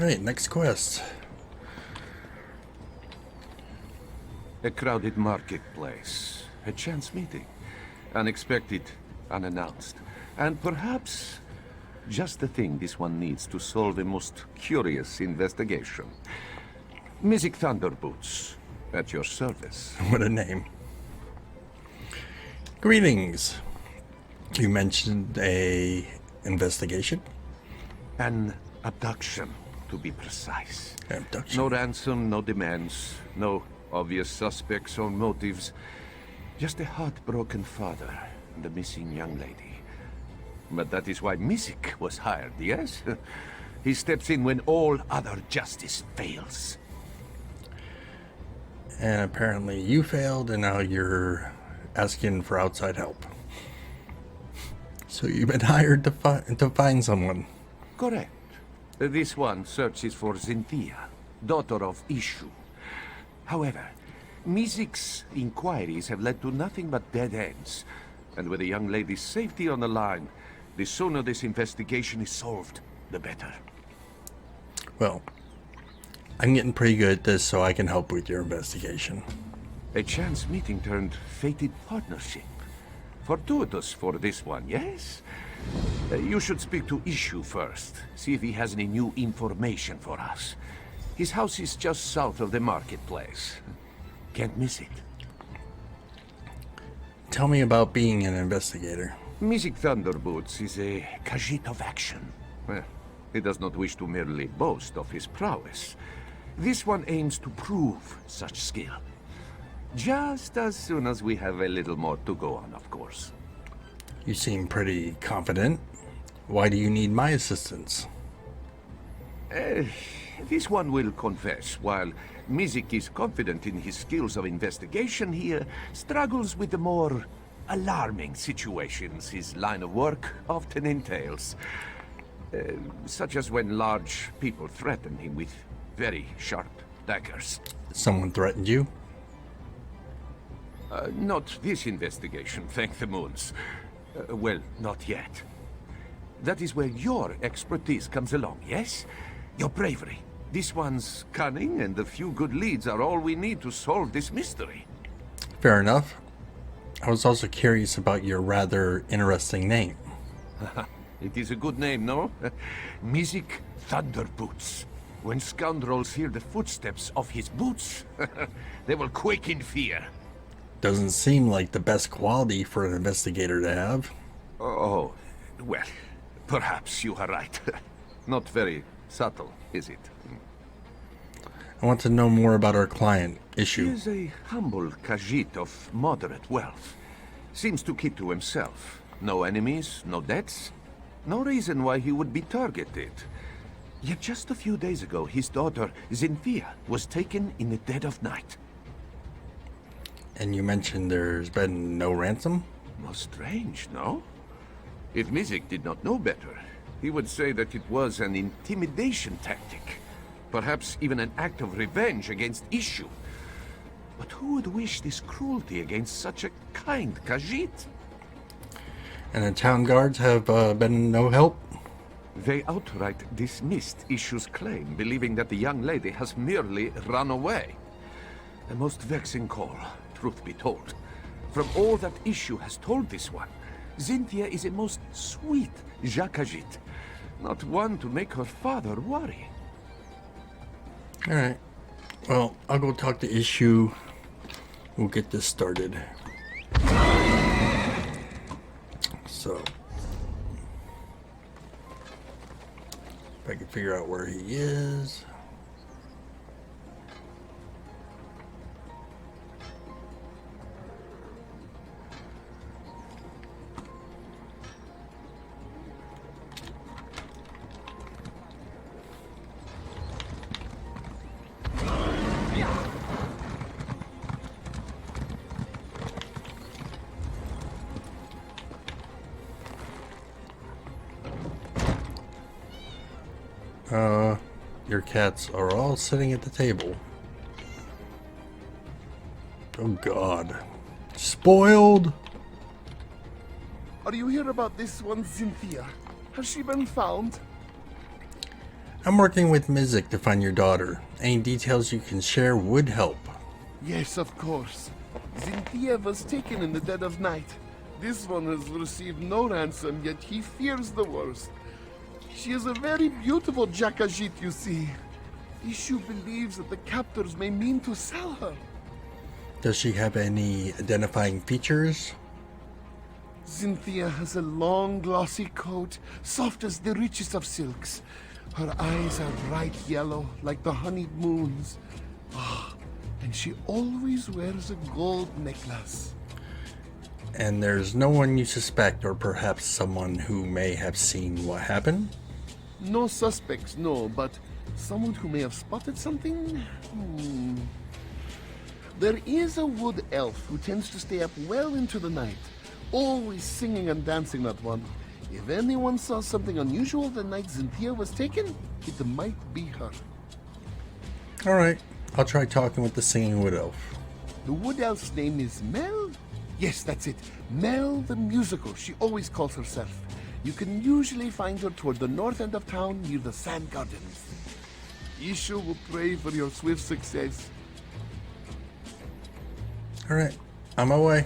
Alright, next quest. A crowded marketplace, a chance meeting, unexpected, unannounced, and perhaps just the thing this one needs to solve a most curious investigation. Mizzik Thunderboots, at your service. What a name. Greetings. You mentioned a investigation? An abduction, to be precise. Abduction? No ransom, no demands, no obvious suspects or motives. Just a heartbroken father and a missing young lady. But that is why Mizzik was hired, yes? He steps in when all other justice fails. And apparently you failed, and now you're asking for outside help. So you've been hired to find someone. Correct. This one searches for Zinthia, daughter of Ishu. However, Mizzik's inquiries have led to nothing but dead ends. And with the young lady's safety on the line, the sooner this investigation is solved, the better. Well, I'm getting pretty good at this, so I can help with your investigation. A chance meeting turned fated partnership. Fortuitous for this one, yes? You should speak to Ishu first. See if he has any new information for us. His house is just south of the marketplace. Can't miss it. Tell me about being an investigator. Mizzik Thunderboots is a Khajitt of action. Well, he does not wish to merely boast of his prowess. This one aims to prove such skill. Just as soon as we have a little more to go on, of course. You seem pretty confident. Why do you need my assistance? This one will confess, while Mizzik is confident in his skills of investigation, he struggles with the more alarming situations his line of work often entails. Such as when large people threaten him with very sharp daggers. Someone threatened you? Not this investigation, thank the moons. Well, not yet. That is where your expertise comes along, yes? Your bravery. This one's cunning, and the few good leads are all we need to solve this mystery. Fair enough. I was also curious about your rather interesting name. It is a good name, no? Mizzik Thunderboots. When scoundrels hear the footsteps of his boots, they will quake in fear. Doesn't seem like the best quality for an investigator to have. Oh, well, perhaps you are right. Not very subtle, is it? I want to know more about our client, He Ishu. is a humble Khajitt of moderate wealth. Seems to keep to himself. No enemies, no debts. No reason why he would be targeted. Yet just a few days ago, his daughter, Zinthia, was taken in the dead of night. And you mentioned there's been no ransom? Most strange, no? If Mizzik did not know better, he would say that it was an intimidation tactic. Perhaps even an act of revenge against Ishu. But who would wish this cruelty against such a kind Khajitt? And the town guards have been no help? They outright dismissed Ishu's claim, believing that the young lady has merely run away. A most vexing call, truth be told. From all that Ishu has told this one, Zinthia is a most sweet Khajitt, not one to make her father worry. Alright. Well, I'll go talk to Ishu. We'll get this started. So, if I can figure out where he is. Your cats are all sitting at the table. Oh God. Spoiled! Are you here about this one, Zinthia? Has she been found? I'm working with Mizzik to find your daughter. Any details you can share would help. Yes, of course. Zinthia was taken in the dead of night. This one has received no ransom, yet he fears the worst. She is a very beautiful Khajitt, you see. Ishu believes that the captors may mean to sell her. Does she have any identifying features? Zinthia has a long, glossy coat, soft as the richest of silks. Her eyes are bright yellow, like the honeyed moons. Ah, and she always wears a gold necklace. And there's no one you suspect, or perhaps someone who may have seen what happened? No suspects, no, but someone who may have spotted something? There is a wood elf who tends to stay up well into the night, always singing and dancing, that one. If anyone saw something unusual the night Zinthia was taken, it might be her. Alright, I'll try talking with the singing wood elf. The wood elf's name is Mel? Yes, that's it. Mel the Musical, she always calls herself. You can usually find her toward the north end of town near the Sand Gardens. Ishu will pray for your swift success. Alright, on my way.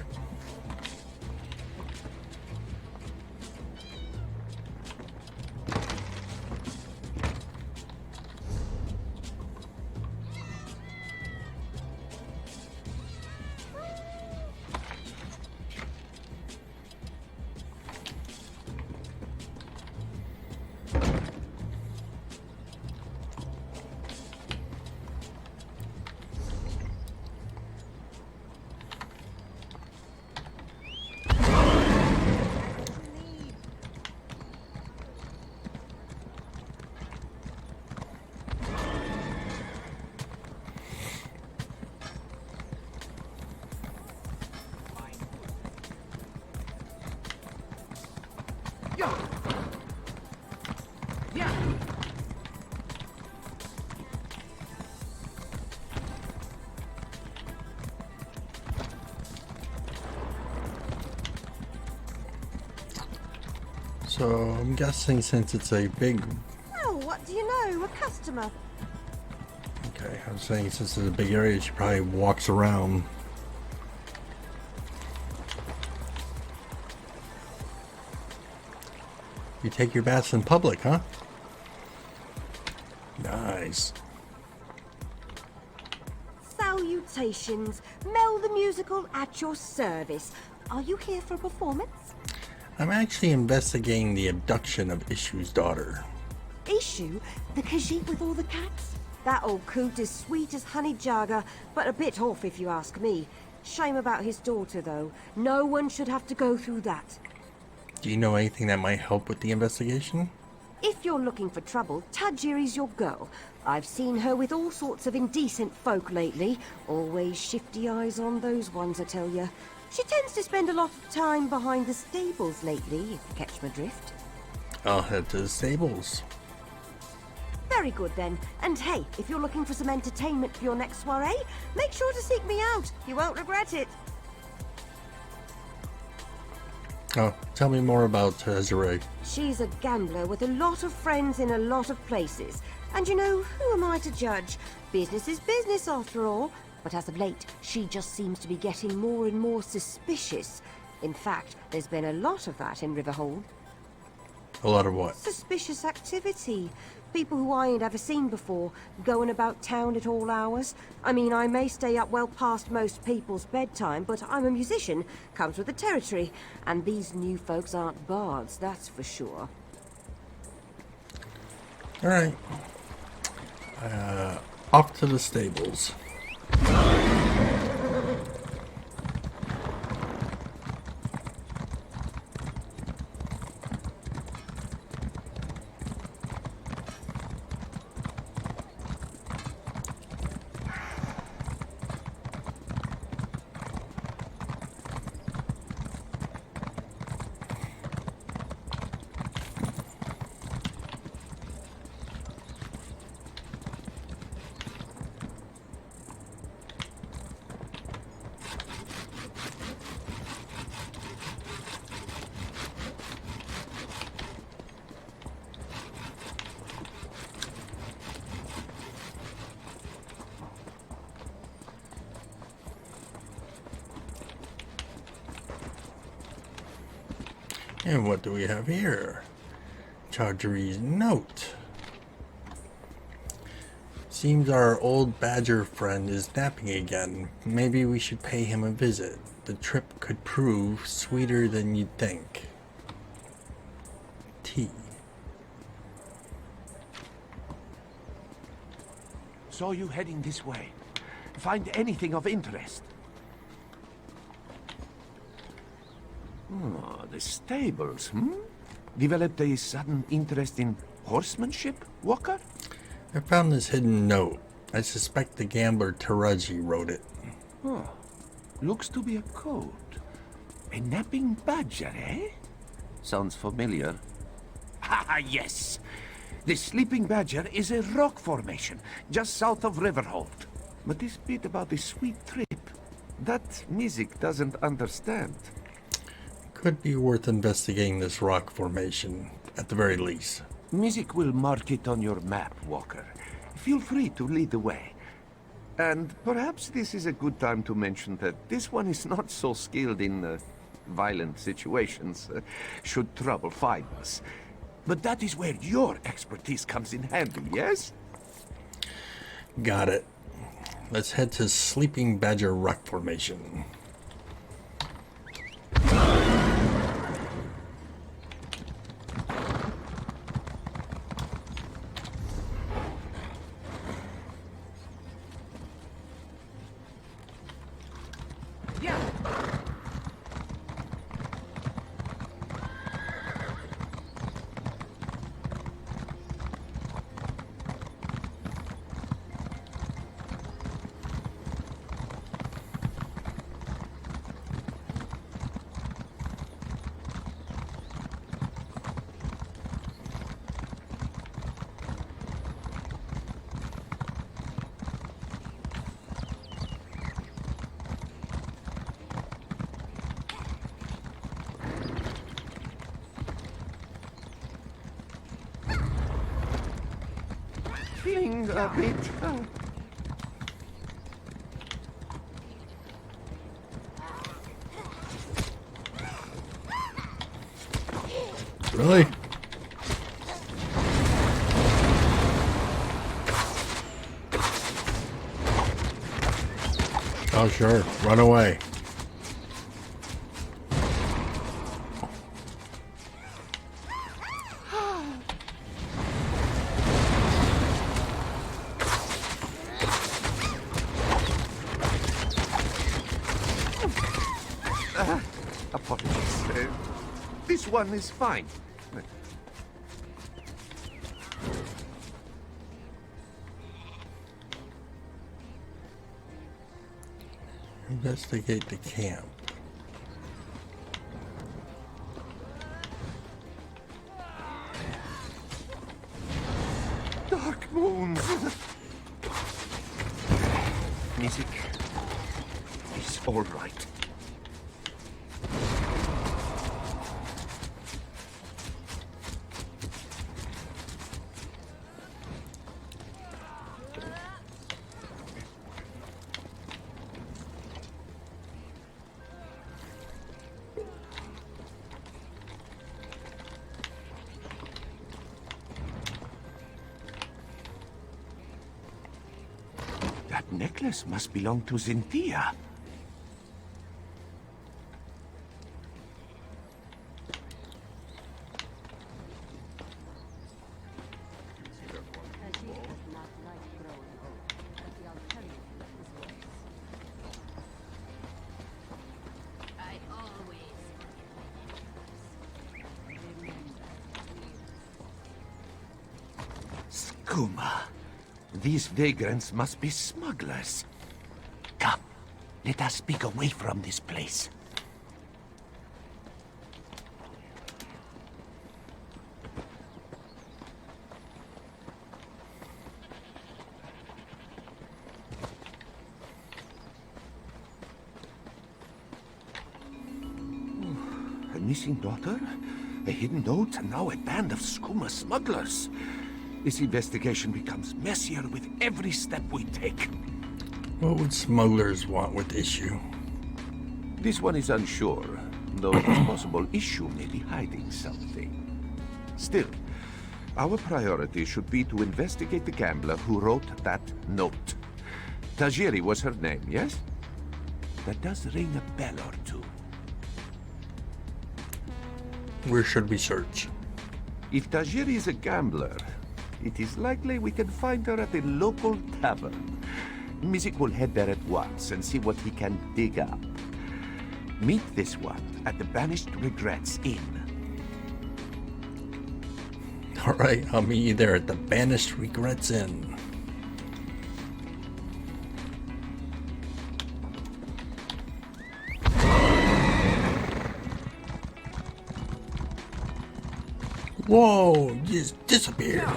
So I'm guessing since it's a big... Oh, what do you know? A customer. Okay, I was saying since it's a big area, she probably walks around. You take your baths in public, huh? Nice. Salutations. Mel the Musical at your service. Are you here for a performance? I'm actually investigating the abduction of Ishu's daughter. Ishu? The Khajitt with all the cats? That old coot is sweet as honey jagger, but a bit off if you ask me. Shame about his daughter, though. No one should have to go through that. Do you know anything that might help with the investigation? If you're looking for trouble, Tajiri's your girl. I've seen her with all sorts of indecent folk lately. Always shifty eyes on those ones, I tell ya. She tends to spend a lot of time behind the stables lately, if you catch my drift. I'll head to the stables. Very good then. And hey, if you're looking for some entertainment for your next soiree, make sure to seek me out. You won't regret it. Oh, tell me more about Elsweyr. She's a gambler with a lot of friends in a lot of places. And you know, who am I to judge? Business is business after all. But as of late, she just seems to be getting more and more suspicious. In fact, there's been a lot of that in Riverhold. A lot of what? Suspicious activity. People who I ain't ever seen before, going about town at all hours. I mean, I may stay up well past most people's bedtime, but I'm a musician, comes with the territory. And these new folks aren't bards, that's for sure. Alright. Off to the stables. And what do we have here? Chaudhry's note. Seems our old badger friend is napping again. Maybe we should pay him a visit. The trip could prove sweeter than you'd think. Tea. Saw you heading this way. Find anything of interest? Oh, the stables, Developed a sudden interest in horsemanship, Walker? I found this hidden note. I suspect the gambler Taraji wrote it. Oh, looks to be a code. A napping badger, eh? Sounds familiar. Ah, yes. The sleeping badger is a rock formation just south of Riverhold. But this bit about the sweet trip, that Mizzik doesn't understand. Could be worth investigating this rock formation, at the very least. Mizzik will mark it on your map, Walker. Feel free to lead the way. And perhaps this is a good time to mention that this one is not so skilled in violent situations, should trouble find us. But that is where your expertise comes in handy, yes? Got it. Let's head to Sleeping Badger Rock Formation. Feeling a bit... Really? Oh, sure. Run away. Apologies. This one is fine. Investigate the camp. Dark moons. Mizzik is all right. That necklace must belong to Zinthia. Skooma. These vagrants must be smugglers. Come, let us speak away from this place. A missing daughter, a hidden note, and now a band of skooma smugglers. This investigation becomes messier with every step we take. What would smugglers want with Ishu? This one is unsure. though it is possible Ishu may be hiding something. Still, our priority should be to investigate the gambler who wrote that note. Tajiri was her name, yes? That does ring a bell or two. Where should we search? If Tajiri is a gambler, it is likely we can find her at the local tavern. Mizzik will head there at once and see what he can dig up. Meet this one at the Banished Regrets Inn. Alright, I'll meet you there at the Banished Regrets Inn. Whoa, just disappeared.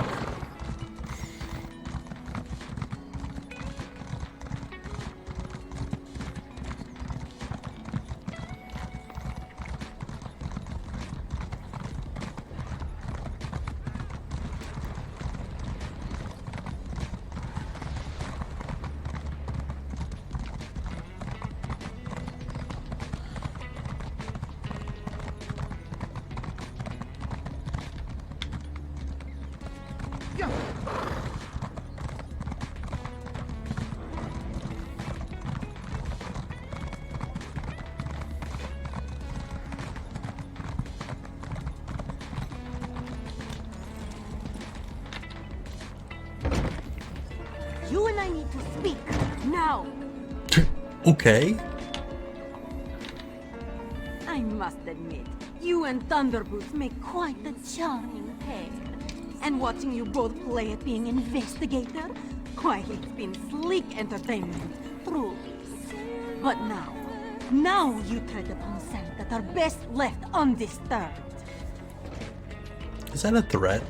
You and I need to speak now. Okay. I must admit, you and Thunderboots make quite the charming pair. And watching you both play at being investigator, why, it's been sleek entertainment, truly. But now you tread upon sands that are best left undisturbed. Is that a threat?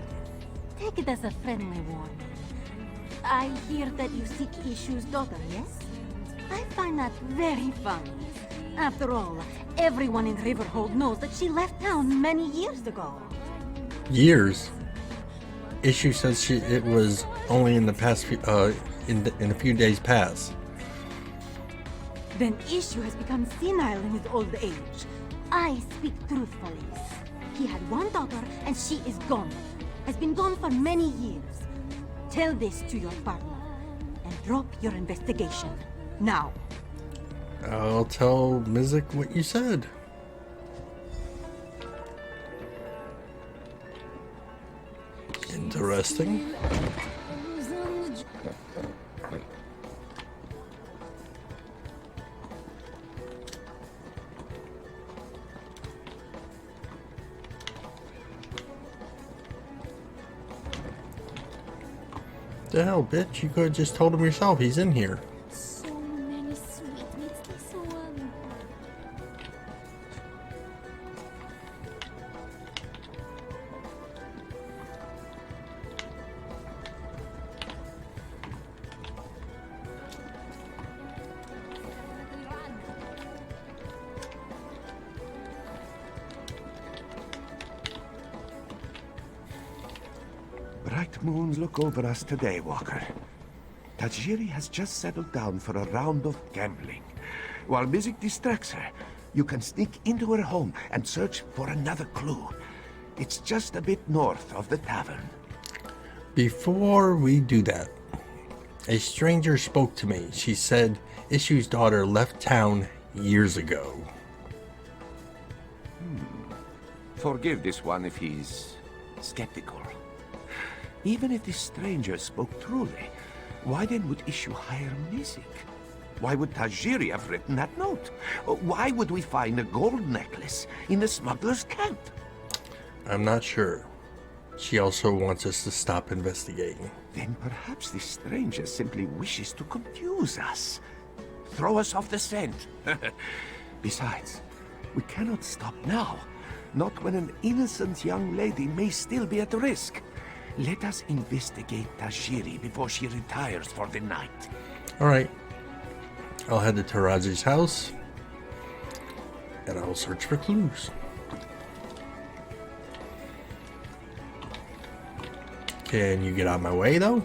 Take it as a friendly warning. I hear that you seek Ishu's daughter, yes? I find that very funny. After all, everyone in Riverhold knows that she left town many years ago. Years? Ishu says it was only in the past few, in a few days past. Then Ishu has become senile in his old age. I speak truthfully. He had one daughter and she is gone. Has been gone for many years. Tell this to your partner and drop your investigation. Now. I'll tell Mizzik what you said. Interesting. The hell, bitch? You could have just told him yourself. He's in here. So many sweetmeats this one. Bright moons look over us today, Walker. Tajiri has just settled down for a round of gambling. While Mizzik distracts her, you can sneak into her home and search for another clue. It's just a bit north of the tavern. Before we do that, a stranger spoke to me. She said Ishu's daughter left town years ago. Forgive this one if he's skeptical. Even if this stranger spoke truly, why then would Ishu hire Mizzik? Why would Tajiri have written that note? Why would we find a gold necklace in the smuggler's camp? I'm not sure. She also wants us to stop investigating. Then perhaps this stranger simply wishes to confuse us. Throw us off the scent. Besides, we cannot stop now. Not when an innocent young lady may still be at risk. Let us investigate Tajiri before she retires for the night. Alright. I'll head to Taraji's house. And I'll search for clues. Can you get out of my way, though?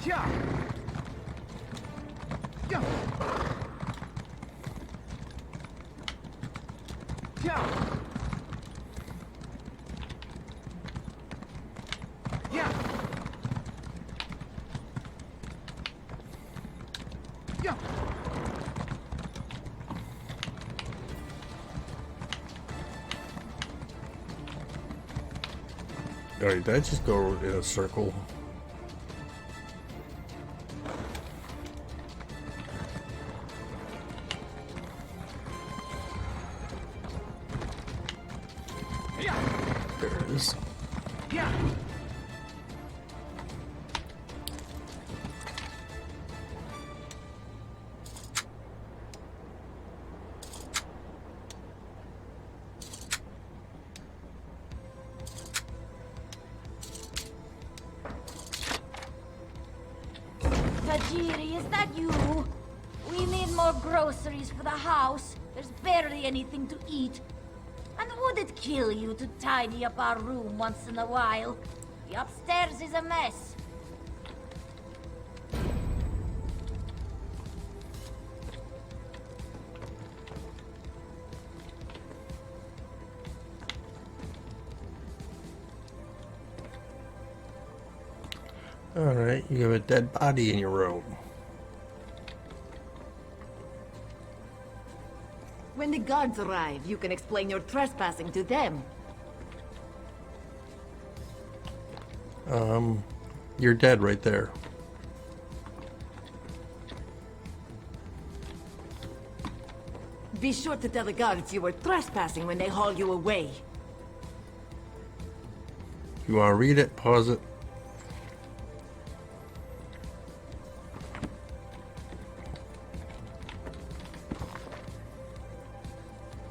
Yeah. Yeah. Yeah. Yeah. Yeah. Alright, did I just go in a circle? There it is. Yeah. Tajiri, is that you? We need more groceries for the house. There's barely anything to eat. And would it kill you to tidy up our room once in a while? The upstairs is a mess. Alright, you have a dead body in your room. When the guards arrive, you can explain your trespassing to them. You're dead right there. Be sure to tell the guards you were trespassing when they haul you away. You want to read it? Pause it.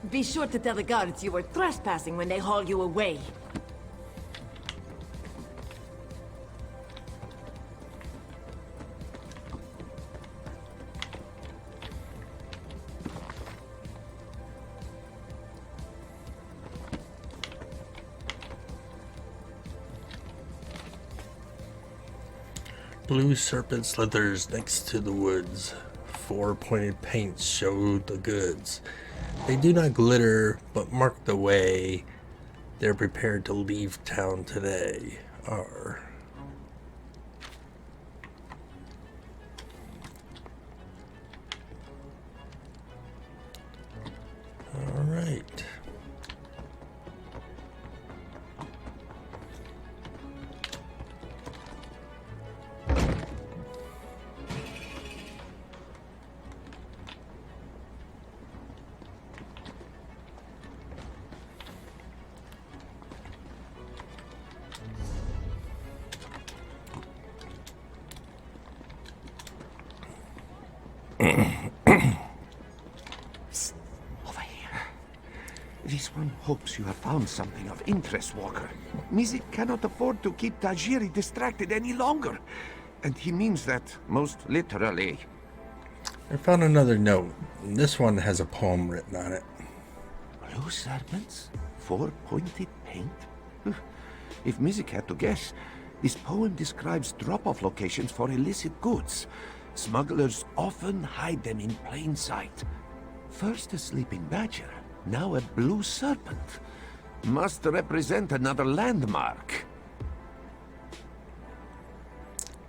Be sure to tell the guards you were trespassing when they haul you away. Blue serpent slithers next to the woods. 4 pointed paints show the goods. They do not glitter, but mark the way. They're prepared to leave town today. Are. All right. Over here. This one hopes you have found something of interest, Walker. Mizzik cannot afford to keep Tajiri distracted any longer. And he means that most literally. I found another note. This one has a poem written on it. Blue serpents? 4 pointed paint? If Mizzik had to guess, this poem describes drop-off locations for illicit goods. Smugglers often hide them in plain sight. First a sleeping badger, now a blue serpent. Must represent another landmark.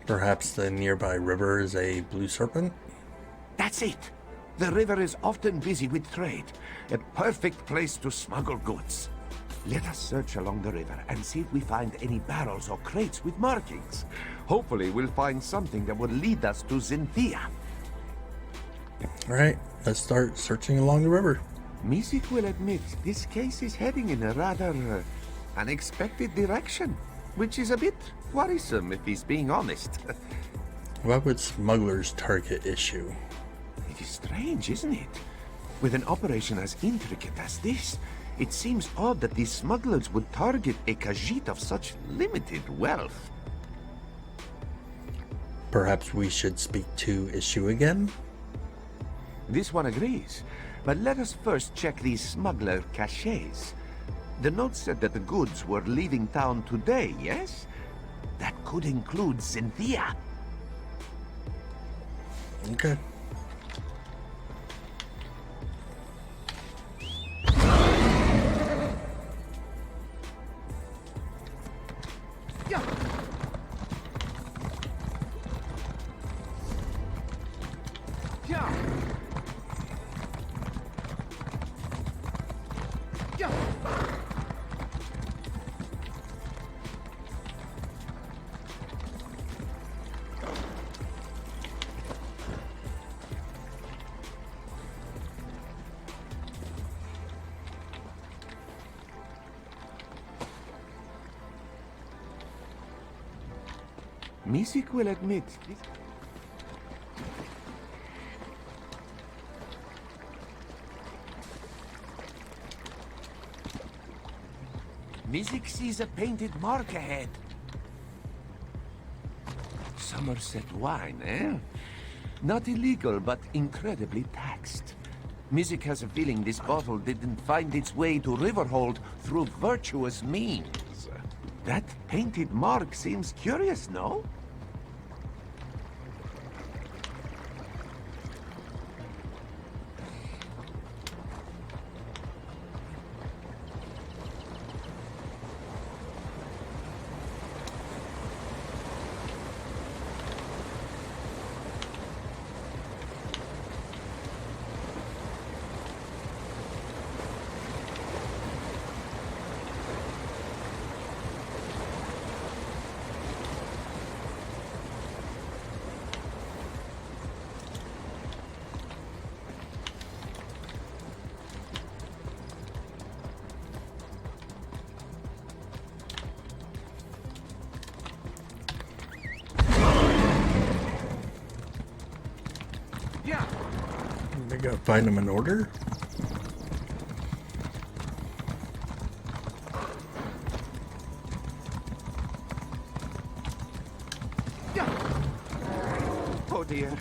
Perhaps the nearby river is a blue serpent? That's it. The river is often busy with trade. A perfect place to smuggle goods. Let us search along the river and see if we find any barrels or crates with markings. Hopefully we'll find something that will lead us to Zinthia. Alright, let's start searching along the river. Mizzik will admit this case is heading in a rather unexpected direction, which is a bit worrisome if he's being honest. Why would smugglers target Ishu? It is strange, isn't it? With an operation as intricate as this, it seems odd that these smugglers would target a Khajitt of such limited wealth. Perhaps we should speak to Ishu again? This one agrees, but let us first check these smuggler caches. The note said that the goods were leaving town today, yes? That could include Zinthia. Okay. Mizzik will admit this. Mizzik sees a painted mark ahead. Somerset wine, eh? Not illegal, but incredibly taxed. Mizzik has a feeling this bottle didn't find its way to Riverhold through virtuous means. That painted mark seems curious, no? I gotta find them in order. Oh dear.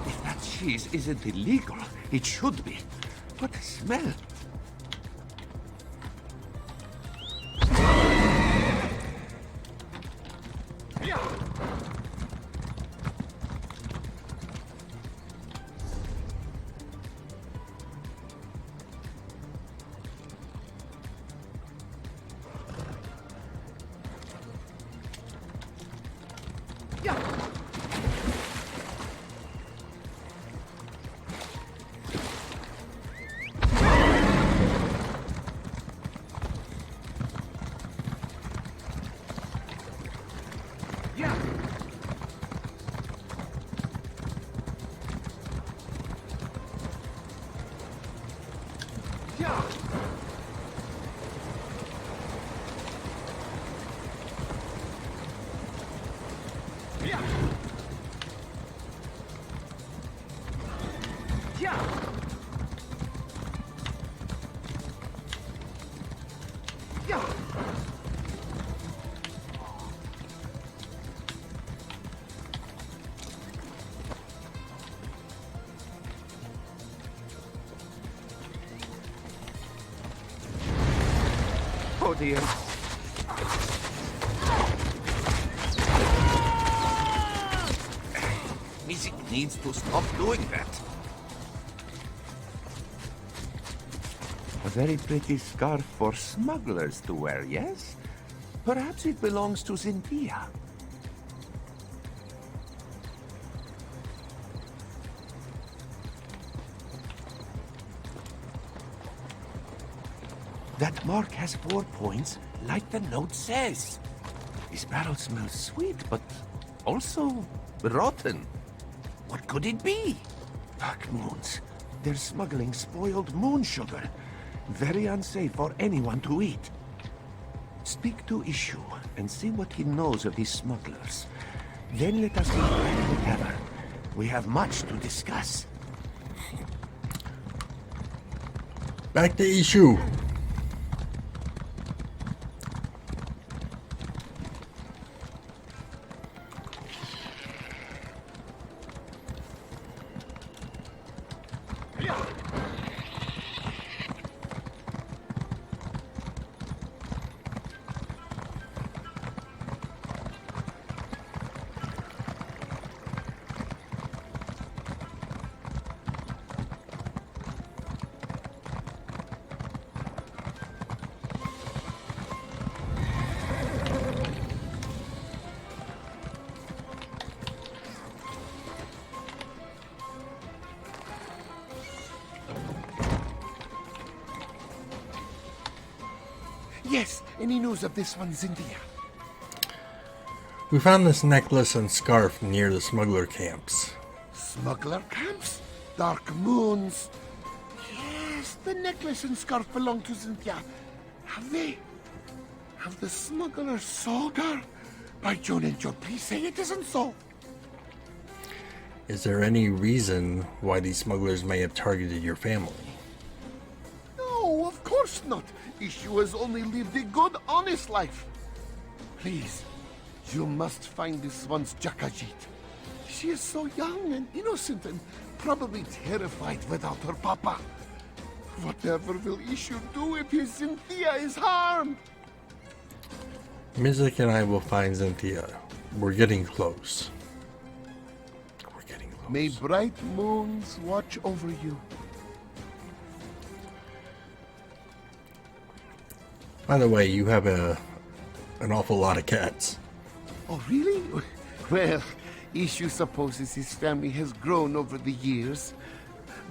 If that cheese isn't illegal, it should be. What a smell! Oh dear. Mizzik needs to stop doing that. A very pretty scarf for smugglers to wear, yes? Perhaps it belongs to Zinthia. That mark has 4 points, like the note says. This barrel smells sweet, but also rotten. What could it be? Dark moons. They're smuggling spoiled moon sugar. Very unsafe for anyone to eat. Speak to Ishu and see what he knows of these smugglers. Then let us get back together. We have much to discuss. Back to Ishu. Yes, any news of this one, Zinthia? We found this necklace and scarf near the smuggler camps. Smuggler camps? Dark moons? Yes, the necklace and scarf belong to Zinthia. Have they? Have the smugglers sold her? By Joan and Joe, please say it isn't so. Is there any reason why these smugglers may have targeted your family? No, of course not. Ishu has only lived a good, honest life. Please, you must find this one's Khajitt. She is so young and innocent and probably terrified without her papa. Whatever will Ishu do if his Zinthia is harmed? Mizzik and I will find Zinthia. We're getting close. We're getting close. May bright moons watch over you. By the way, you have an awful lot of cats. Oh, really? Well, Ishu supposes his family has grown over the years.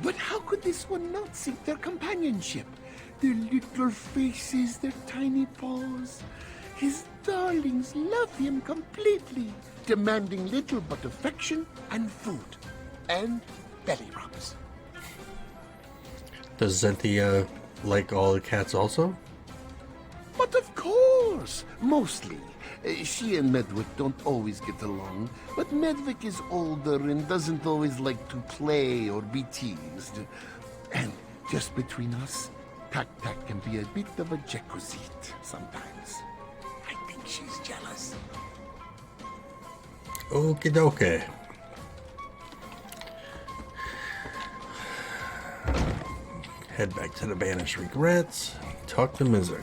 But how could this one not seek their companionship? Their little faces, their tiny paws. His darlings love him completely, demanding little but affection and food. And belly rubs. Does Zinthia like all the cats also? But of course, mostly. She and Medwick don't always get along, but Medwick is older and doesn't always like to play or be teased. And just between us, Tak-Tak can be a bit of a Khajitt sometimes. I think she's jealous. Okie dokie. Head back to the Banished Regrets. Talk to Mizzik.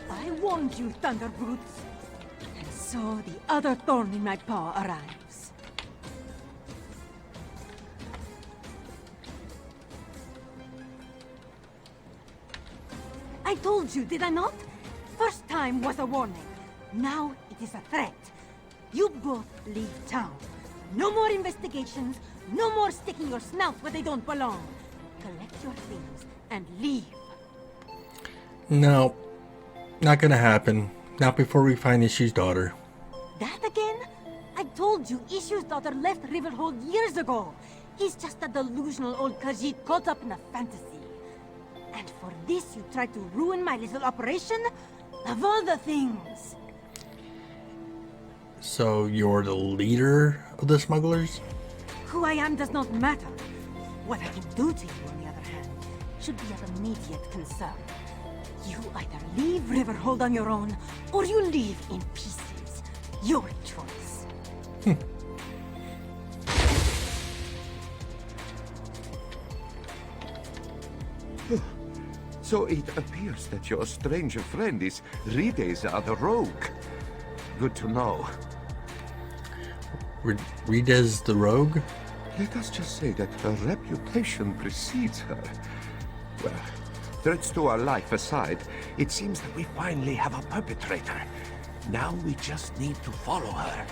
I warned you, Thunderboots. And so the other thorn in my paw arrives. I told you, did I not? First time was a warning. Now it is a threat. You both leave town. No more investigations. No more sticking your snouts where they don't belong. Collect your things and leave. No, not gonna happen. Not before we find Ishu's daughter. That again? I told you Ishu's daughter left Riverhold years ago. He's just a delusional old Khajitt caught up in a fantasy. And for this you tried to ruin my little operation? Of all the things! So you're the leader of the smugglers? Who I am does not matter. What I can do to you, on the other hand, should be of immediate concern. You either leave Riverhold on your own, or you leave in pieces. Your choice. So it appears that your stranger friend is Rideza the Rogue. Good to know. Ridez the Rogue? Let us just say that her reputation precedes her. Well, threats to our life aside, it seems that we finally have a perpetrator. Now we just need to follow her.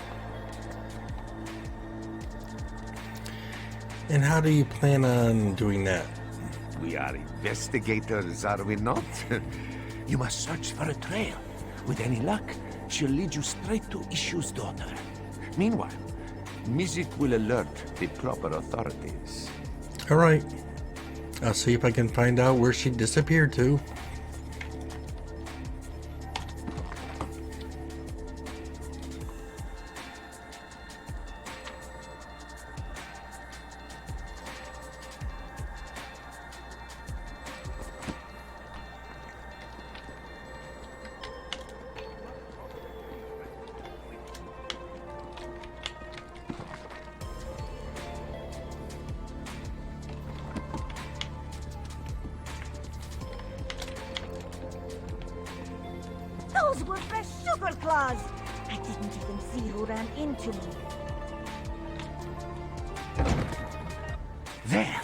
And how do you plan on doing that? We are investigators, are we not? You must search for a trail. With any luck, she'll lead you straight to Ishu's daughter. Meanwhile, Mizzik will alert the proper authorities. Alright. I'll see if I can find out where she disappeared to. Those were fresh sugar claws! I didn't even see who ran into me. There!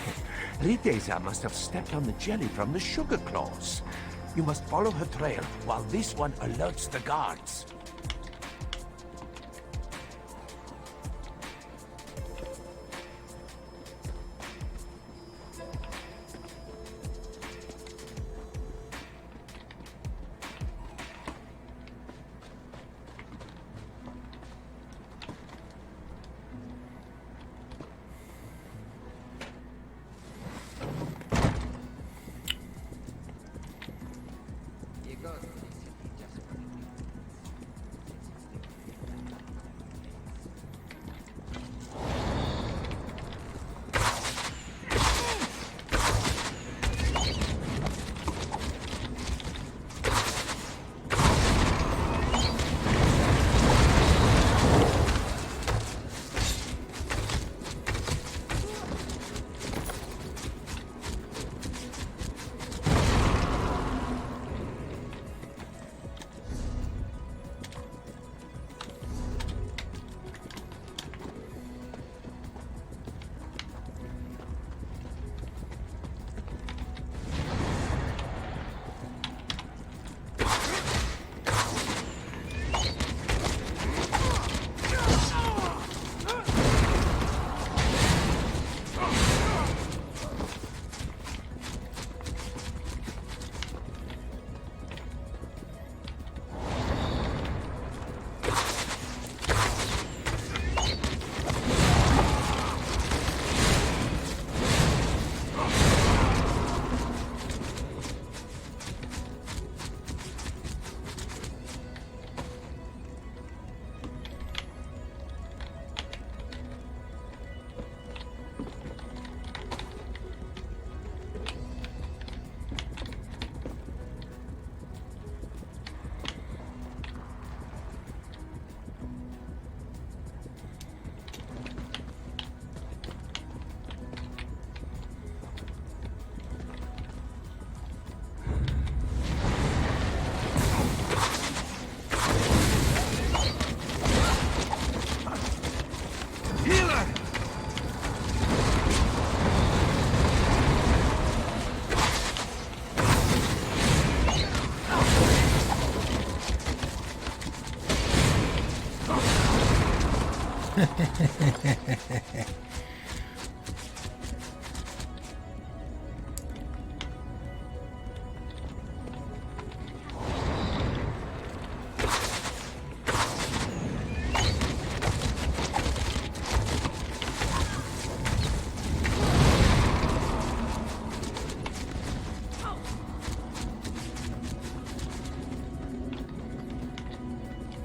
Riteza must have stepped on the jelly from the sugar claws. You must follow her trail while this one alerts the guards.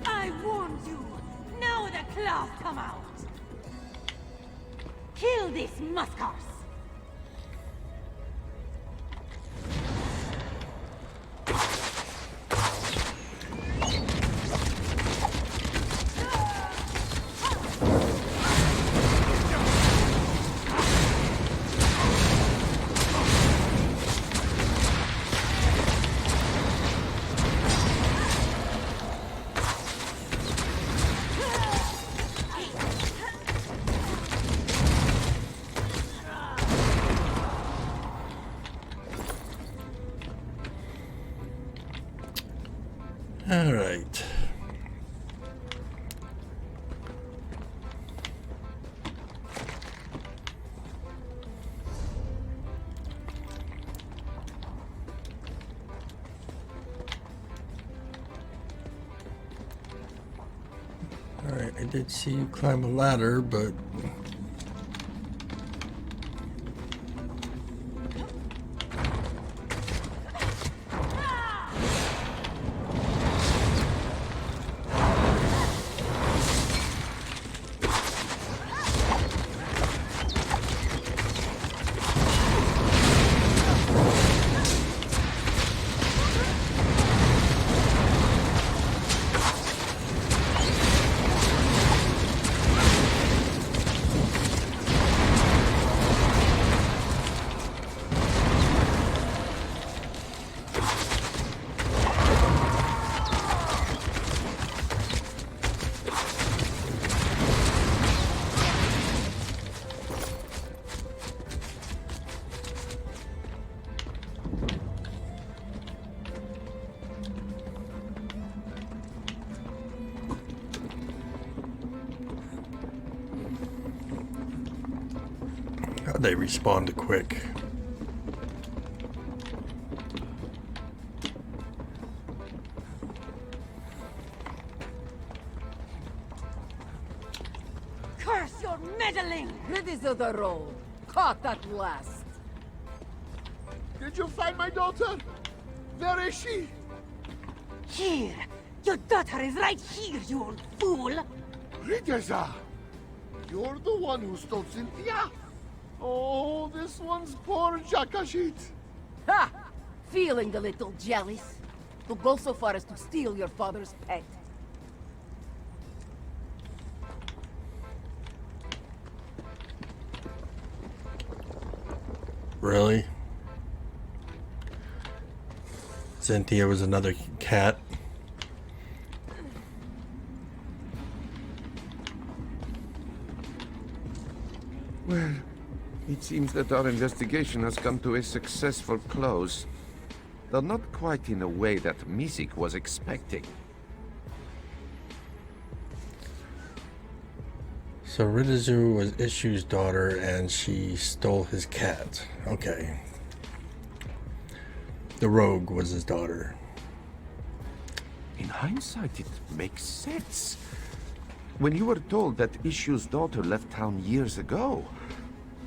I warned you! Now the claws come out! Kill these muskars! All right. I did see you climb a ladder, but... How'd they respond quick? Curse your meddling! Ready to the road. Caught at last. Did you find my daughter? Where is she? Here! Your daughter is right here, you old fool! Rideza! You're the one who stole Zinthia? Oh, this one's poor Khajitt. Ha! Feeling a little jealous? To go so far as to steal your father's pet. Really? Zinthia was another cat. Well, it seems that our investigation has come to a successful close. Though not quite in a way that Mizzik was expecting. So Ridizu was Ishu's daughter and she stole his cat. Okay. The rogue was his daughter. In hindsight, it makes sense. When you were told that Ishu's daughter left town years ago,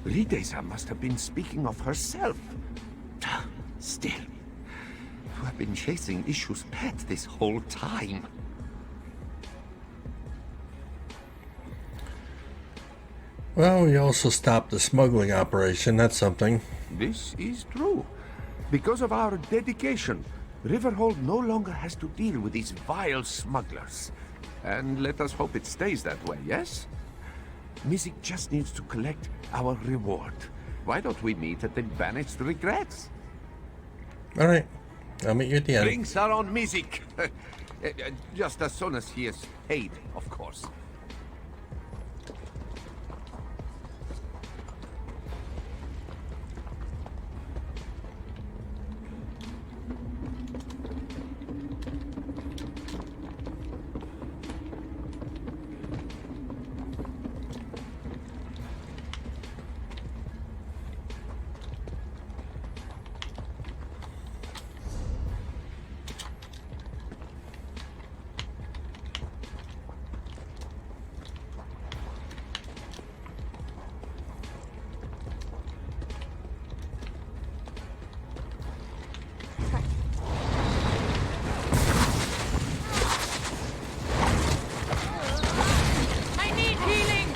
Rideza must have been speaking of herself. Still, you have been chasing Ishu's pet this whole time. Well, we also stopped the smuggling operation. That's something. This is true. Because of our dedication, Riverhold no longer has to deal with these vile smugglers. And let us hope it stays that way, yes? Mizzik just needs to collect our reward. Why don't we meet at the Banished Regrets? Alright. I'll meet you at the end. Drinks are on Mizzik. Just as soon as he is paid, of course. I need healing!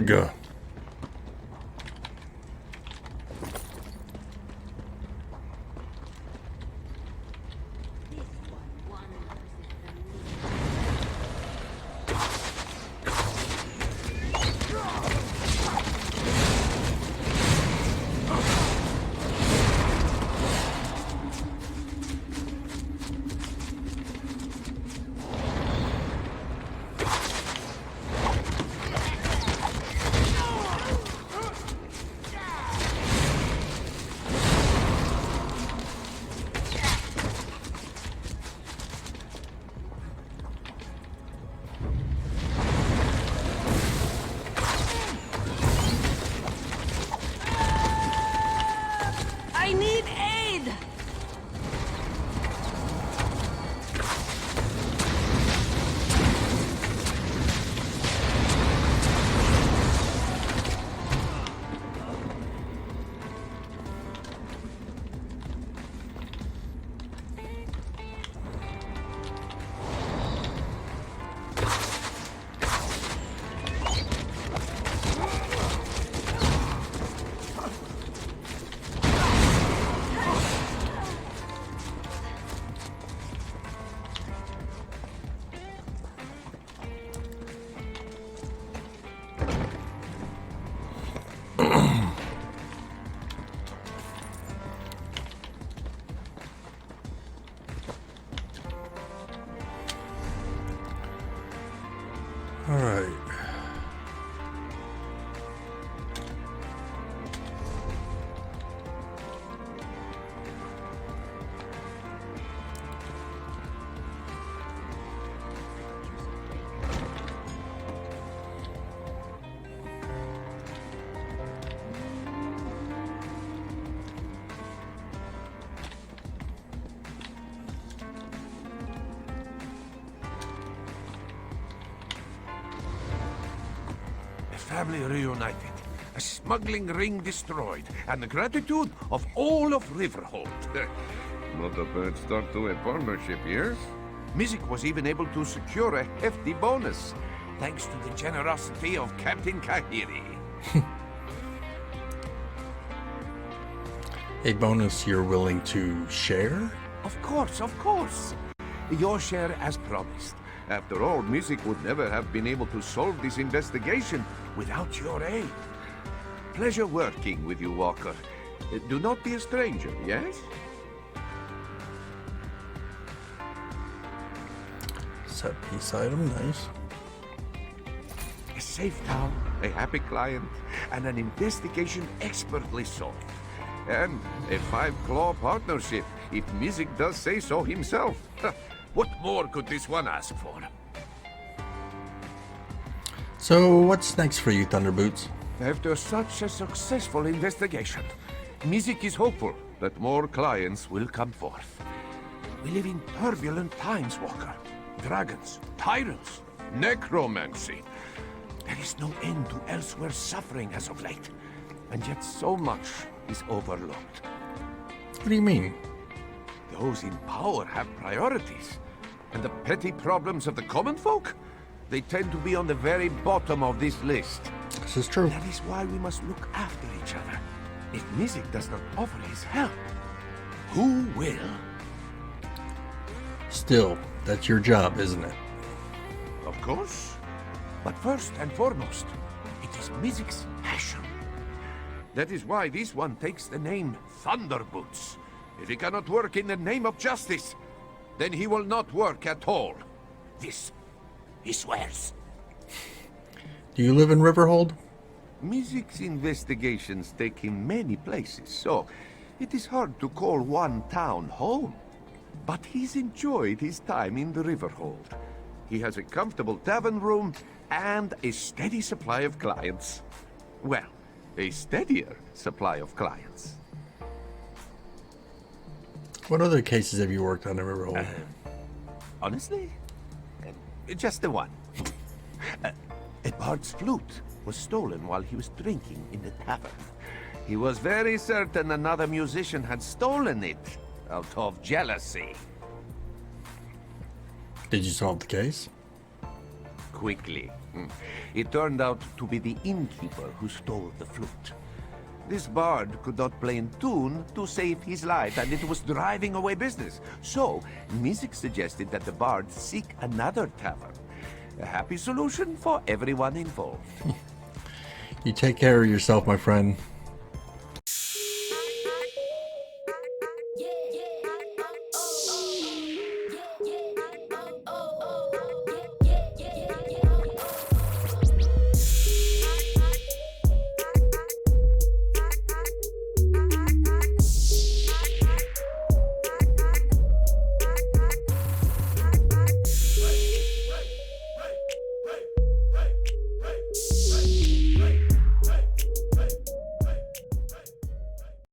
Ugh. Alright. Family reunited, a smuggling ring destroyed, and the gratitude of all of Riverhold. Not a bad start to a partnership, yes? Mizzik was even able to secure a hefty bonus, thanks to the generosity of Captain Khajitt. A bonus you're willing to share? Of course, of course. Your share as promised. After all, Mizzik would never have been able to solve this investigation without your aid. Pleasure working with you, Walker. Do not be a stranger, yes? Set piece item, nice. A safe town, a happy client, and an investigation expertly solved. And a five-claw partnership, if Mizzik does say so himself. What more could this one ask for? So, what's next for you, Thunderboots? After such a successful investigation, Mizzik is hopeful that more clients will come forth. We live in turbulent times, Walker. Dragons, tyrants, necromancy. There is no end to Elsweyr's suffering as of late, and yet so much is overlooked. What do you mean? Those in power have priorities, and the petty problems of the common folk, they tend to be on the very bottom of this list. This is true. That is why we must look after each other. If Mizzik does not offer his help, who will? Still, that's your job, isn't it? Of course. But first and foremost, it is Mizzik's passion. That is why this one takes the name Thunderboots. If he cannot work in the name of justice, then he will not work at all. This, he swears. Do you live in Riverhold? Mizzik's investigations take him many places, so it is hard to call one town home. But he's enjoyed his time in the Riverhold. He has a comfortable tavern room and a steady supply of clients. Well, a steadier supply of clients. What other cases have you worked on in Riverhold? Honestly? Just the one. A bard's flute was stolen while he was drinking in the tavern. He was very certain another musician had stolen it out of jealousy. Did you solve the case? Quickly. It turned out to be the innkeeper who stole the flute. This bard could not play in tune to save his life, and it was driving away business. So, Mizzik suggested that the bard seek another tavern. A happy solution for everyone involved. You take care of yourself, my friend.